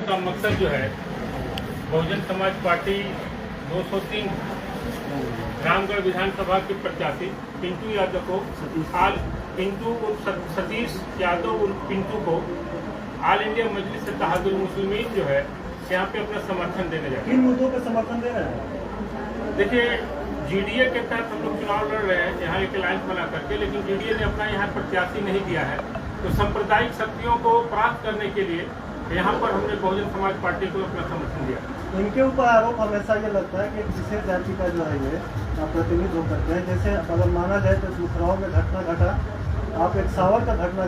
का मकसद जो है बहुजन समाज पार्टी 203 रामगढ़ विधानसभा के प्रत्याशी पिंटू यादव को सतीश यादव उर्फ पिंटू को ऑल इंडिया मजलिस इत्तेहादुल मुस्लिमीन जो है यहाँ पे अपना समर्थन देने जा रहे हैं। किन मुद्दों पे समर्थन दे रहे हैं? देखिए, जीडीए के तहत हम लोग चुनाव लड़ रहे हैं यहाँ एक अलायंस बना करके, लेकिन जीडीए ने अपना यहाँ प्रत्याशी नहीं दिया है, तो सांप्रदायिक शक्तियों को प्राप्त करने के लिए यहाँ पर हमने बहुजन समाज पार्टी को अपना समर्थन दिया। इनके ऊपर आरोप हमेशा ये लगता है कि विशेष जाति का जो है ये प्रतिनिधित्व करते हैं। जैसे अगर माना जाए तो सुखराव में घटना घटा, आप एक सावर का घटना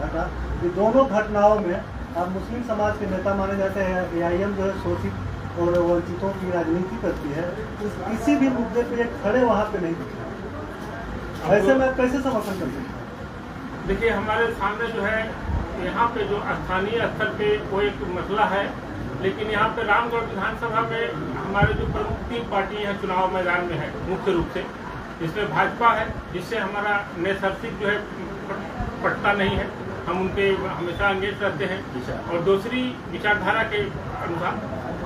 घटा, ये दोनों घटनाओं में आप मुस्लिम समाज के नेता माने जाते हैं। AIM जो है शोषित और वंचितों की राजनीति करती है, किसी भी मुद्दे पे खड़े वहाँ पे नहीं दिखे। ऐसे में आप कैसे समर्थन कर सकते हैं? देखिए, हमारे सामने जो है यहाँ पे जो स्थानीय स्तर पे वो एक मसला है, लेकिन यहाँ पे रामगढ़ विधानसभा में हमारे जो प्रमुख 3 पार्टी यहाँ चुनाव मैदान में है मुख्य रूप से, इसमें भाजपा है जिससे हमारा नैसर्गिक जो है पटता नहीं है, हम उनके हमेशा अंगेज रहते हैं और दूसरी विचारधारा के अनुसार,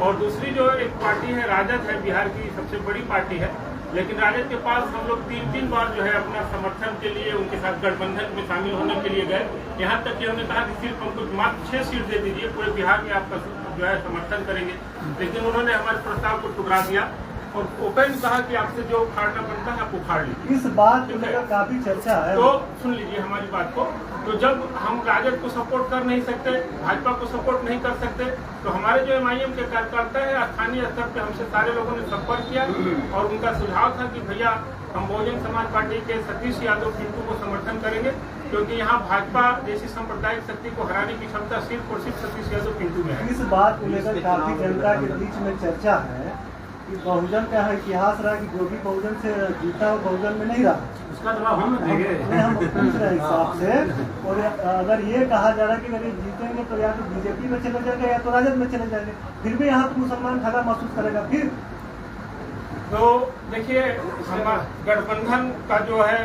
और दूसरी जो एक पार्टी है राजद है, बिहार की सबसे बड़ी पार्टी है, लेकिन राजद के पास हम लोग 3 बार जो है अपना समर्थन के लिए उनके साथ गठबंधन में शामिल होने के लिए गए। यहाँ तक कि हमने कहा कि सिर्फ हमको मात्र 6 सीट दे दीजिए, पूरे बिहार में आपका जो है समर्थन करेंगे, लेकिन उन्होंने हमारे प्रस्ताव को ठुकरा दिया और ओपन कहा कि आपसे जो उखाड़ना बनता है आप उखाड़ लीजिए। इस बात को लेकर काफी चर्चा है, तो सुन लीजिए हमारी बात को। तो जब हम राजद को सपोर्ट कर नहीं सकते, भाजपा को सपोर्ट नहीं कर सकते, तो हमारे जो MIM के कार्यकर्ता है स्थानीय स्तर पे हमसे सारे लोगों ने संपर्क किया और उनका सुझाव था कि भैया हम बहुजन समाज पार्टी के सतीश यादव पिंटू को समर्थन करेंगे, क्योंकि यहाँ भाजपा जैसी सांप्रदायिक शक्ति को हराने की क्षमता सिर्फ और सिर्फ सतीश यादव पिंटू में है। इस बात को लेकर काफी जनता के बीच में चर्चा है कि बहुजन का इतिहास रहा कि जो भी बहुजन से जीता वो बहुजन में नहीं रहा, उसका जवाब हम देंगे। हम पूछ रहे हिसाब से। और अगर ये कहा जा रहा है कि अगर ये जीतेंगे तो या तो बीजेपी में चले जाएंगे या तो राजद में चले जाएंगे, फिर भी यहाँ तो मुसलमान ठगा महसूस करेगा। फिर तो देखिए, गठबंधन का जो है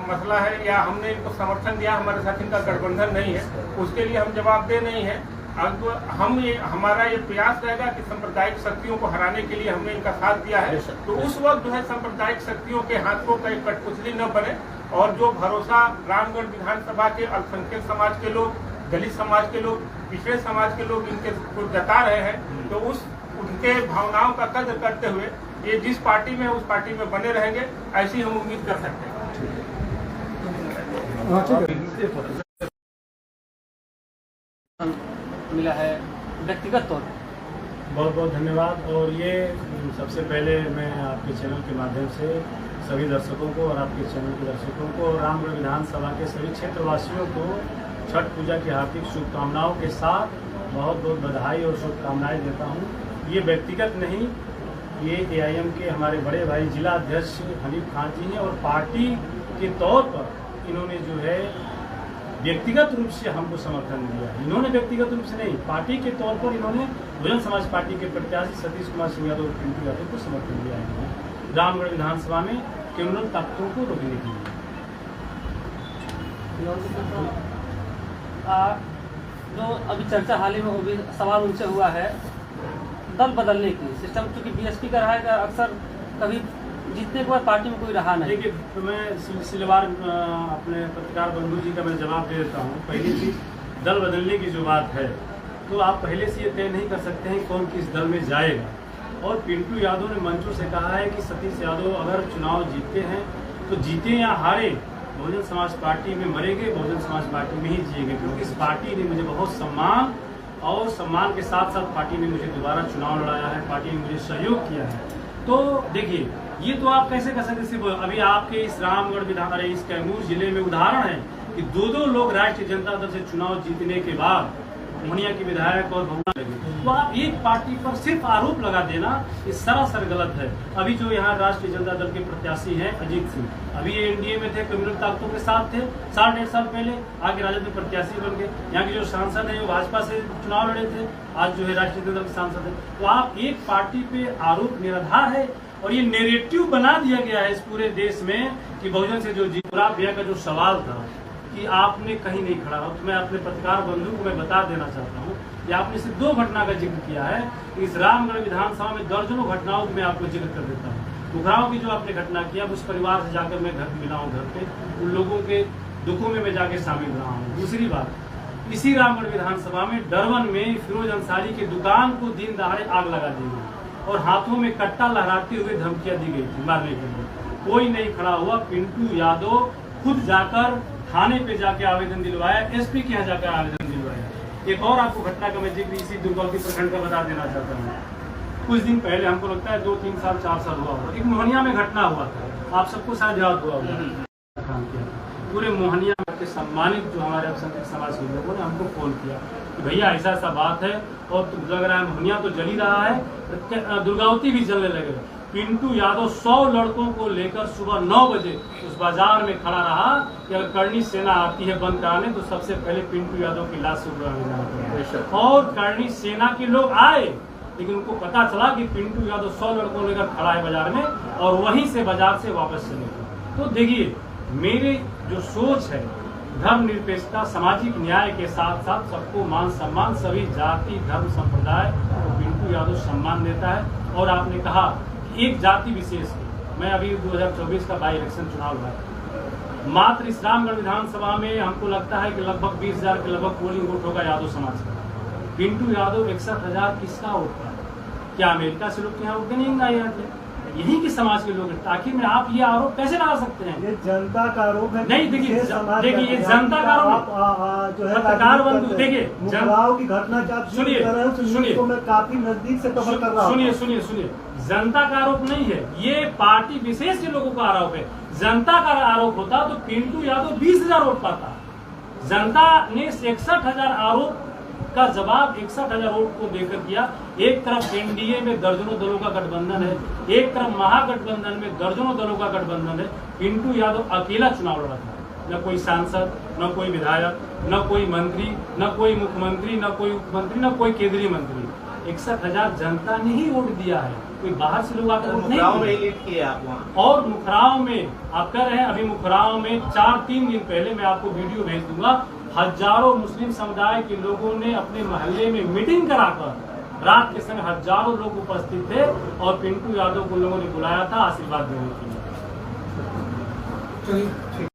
मसला है, या हमने इनको समर्थन दिया, हमारे साथ इनका गठबंधन नहीं है, उसके लिए हम जवाबदेह नहीं है। अब हमारा ये प्रयास रहेगा कि सांप्रदायिक शक्तियों को हराने के लिए हमने इनका साथ दिया है, तो उस वक्त जो है सांप्रदायिक शक्तियों के हाथों का एक कठपुतली न बने, और जो भरोसा रामगढ़ विधानसभा के अल्पसंख्यक समाज के लोग, दलित समाज के लोग, पिछड़े समाज के लोग इनके को जता रहे हैं, तो उनके भावनाओं का कद्र करते हुए ये जिस पार्टी में उस पार्टी में बने रहेंगे, ऐसी हम उम्मीद कर सकते हैं। मिला है व्यक्तिगत तौर पर। बहुत बहुत धन्यवाद। और ये सबसे पहले मैं आपके चैनल के माध्यम से सभी दर्शकों को और आपके चैनल के दर्शकों को और रामगढ़ विधानसभा के सभी क्षेत्रवासियों को छठ पूजा की हार्दिक शुभकामनाओं के साथ बहुत बहुत बधाई और शुभकामनाएं देता हूँ। ये व्यक्तिगत नहीं, ये AIM के हमारे बड़े भाई जिला अध्यक्ष हनीफ खान जी हैं, और पार्टी के तौर पर इन्होंने जो है व्यक्तिगत रूप से हमको समर्थन दिया। इन्होंने व्यक्तिगत रूप से नहीं, पार्टी के तौर पर इन्होंने बहुजन समाज पार्टी के प्रत्याशी सतीश कुमार सिंह यादव पिंटू यादव को समर्थन दिया है रामगढ़ विधानसभा में क्रिमिनल तत्वों को रोकने के लिए। जो अभी चर्चा हाल ही में भी सवाल उनसे हुआ है दल बदलने की सिस्टम, चूँकि BSP का रहेगा अक्सर, कभी जीतने के बाद पार्टी में कोई रहा नहीं। देखिए, तो मैं सिलसिलेवार अपने पत्रकार बंधु जी का मैं जवाब दे देता हूँ। पहली चीज, दल बदलने की जो बात है, तो आप पहले से ये तय नहीं कर सकते हैं कौन किस दल में जाएगा। और पिंटू यादव ने मंचों से कहा है कि सतीश यादव अगर चुनाव जीतते हैं तो जीते या हारे, बहुजन समाज पार्टी में मरेंगे, बहुजन समाज पार्टी में ही जिएंगे, क्योंकि इस पार्टी ने मुझे बहुत सम्मान और सम्मान के साथ साथ पार्टी ने मुझे दोबारा चुनाव लड़ाया है, पार्टी ने मुझे सहयोग किया है। तो देखिए, ये तो आप कैसे कर सकते, सिर्फ अभी आपके इस रामगढ़ विधान इस कैमूर जिले में उदाहरण है कि 2 लोग राष्ट्रीय जनता दल से चुनाव जीतने के बाद मोहनिया के विधायक और भवना लगे, तो आप एक पार्टी पर सिर्फ आरोप लगा देना ये सरासर गलत है। अभी जो यहाँ राष्ट्रीय जनता दल के प्रत्याशी हैं अजीत सिंह, अभी ये NDA में थे, कम्युनिस्ट ताकतों के साथ थे, 1.5 साल पहले आगे राजद में प्रत्याशी बन गए। यहाँ के जो सांसद है वो भाजपा से चुनाव लड़े थे, आज जो है राष्ट्रीय जनता दल के सांसद है। तो आप एक पार्टी पे आरोप निराधार है, और ये नेरेटिव बना दिया गया है इस पूरे देश में कि बहुजन से जो जीत। भैया का जो सवाल था कि आपने कहीं नहीं खड़ा रहा। तो मैं अपने पत्रकार बंधु को मैं बता देना चाहता हूँ कि आपने सिर्फ 2 घटना का जिक्र किया है। इस रामगढ़ विधानसभा में दर्जनों घटनाओं में आपको जिक्र कर देता हूँ। मुखराव की जो आपने घटना किया, उस परिवार से जाकर मैं घर मिला हूँ, घर पे उन लोगों के दुखों में मैं जाके शामिल रहा हूँ। दूसरी बात, इसी रामगढ़ विधानसभा में डरवन में फिरोज अंसारी की दुकान को दिन दहाड़े आग लगा दी गई और हाथों में कट्टा लहराते हुए धमकियां दी गई थी मारने के लिए। कोई नहीं खड़ा हुआ। पिंटू यादव खुद जाकर थाने पे जाके आवेदन दिलवाया, एसपी के यहाँ जाकर आवेदन दिलवाया। एक और आपको घटना का मैं जिक्र इसी दुर्गौती प्रखंड का बता देना चाहता हूँ। कुछ दिन पहले, हमको लगता है 2, 3 साल 4 साल हुआ होगा, एक मोहनिया में घटना हुआ था, आप सबको शायद याद हुआ होगा। पूरे मोहनिया के सम्मानित जो हमारे अल्पसंख्यक समाज के लोगों ने हमको फोन किया कि भैया ऐसा ऐसा बात है और लग रहा है मोहनिया तो जल ही रहा है, दुर्गावती भी जलने लगे। पिंटू यादव 100 लड़कों को लेकर सुबह 9 बजे उस बाजार में खड़ा रहा कि अगर करणी सेना आती है बंद कराने तो सबसे पहले पिंटू यादव की लाश से उड़ाने जाना पड़ेगा। और करणी सेना के लोग आए, लेकिन उनको पता चला कि पिंटू यादव 100 लड़कों को लेकर खड़ा है बाजार में और वहीं से बाजार से वापस चले गए। तो देखिए, मेरी जो सोच है धर्मनिरपेक्षता, सामाजिक न्याय के साथ साथ सबको मान सम्मान, सभी जाति धर्म संप्रदाय को पिंटू यादव सम्मान देता है। और आपने कहा एक जाति विशेष की, मैं अभी 2024 का बाई इलेक्शन चुनाव हुआ, मात्र इस रामगढ़ विधानसभा में हमको लगता है कि लगभग 20,000 के लगभग पोलिंग वोट होगा यादव समाज का। पिंटू यादव 61,000 किसका वोट था? क्या अमेरिका से लोग यहाँ वोट नहीं आए थे? यही के समाज के लोग हैं। आखिर में आप ये आरोप कैसे लगा सकते हैं? ये जनता का आरोप है। नहीं, देखिए ये जनता का आरोप जो है पत्रकार बंधु, देखिए मुखराव की घटना सुनिए, तो मैं काफी नजदीक से कवर कर रहा हूँ। सुनिए, जनता का आरोप नहीं है, ये पार्टी विशेष के लोगों का आरोप है। जनता का आरोप होता तो पिंटू यादव 20,000 वोट पाता। जनता ने 61,000 आरोप का जवाब 61,000 वोट को देकर दिया। एक तरफ एनडीए में दर्जनों दलों का गठबंधन है, एक तरफ महागठबंधन में दर्जनों दलों का गठबंधन है। पिंटू यादव अकेला चुनाव लड़ा था, न कोई सांसद, न कोई विधायक, न कोई मंत्री, न कोई मुख्यमंत्री, न कोई उपमंत्री, न कोई केंद्रीय मंत्री। 61,000 जनता ने ही वोट दिया है, कोई बाहर से लोग आकर वोट नहीं दिए। और मुखराव में आप कह रहे हैं, अभी मुखराव में 4-3 दिन पहले मैं आपको वीडियो भेज दूंगा, हजारों मुस्लिम समुदाय के लोगों ने अपने मोहल्ले में मीटिंग कराकर रात के समय हजारों लोग उपस्थित थे और पिंटू यादव को लोगों ने बुलाया था आशीर्वाद देने के लिए।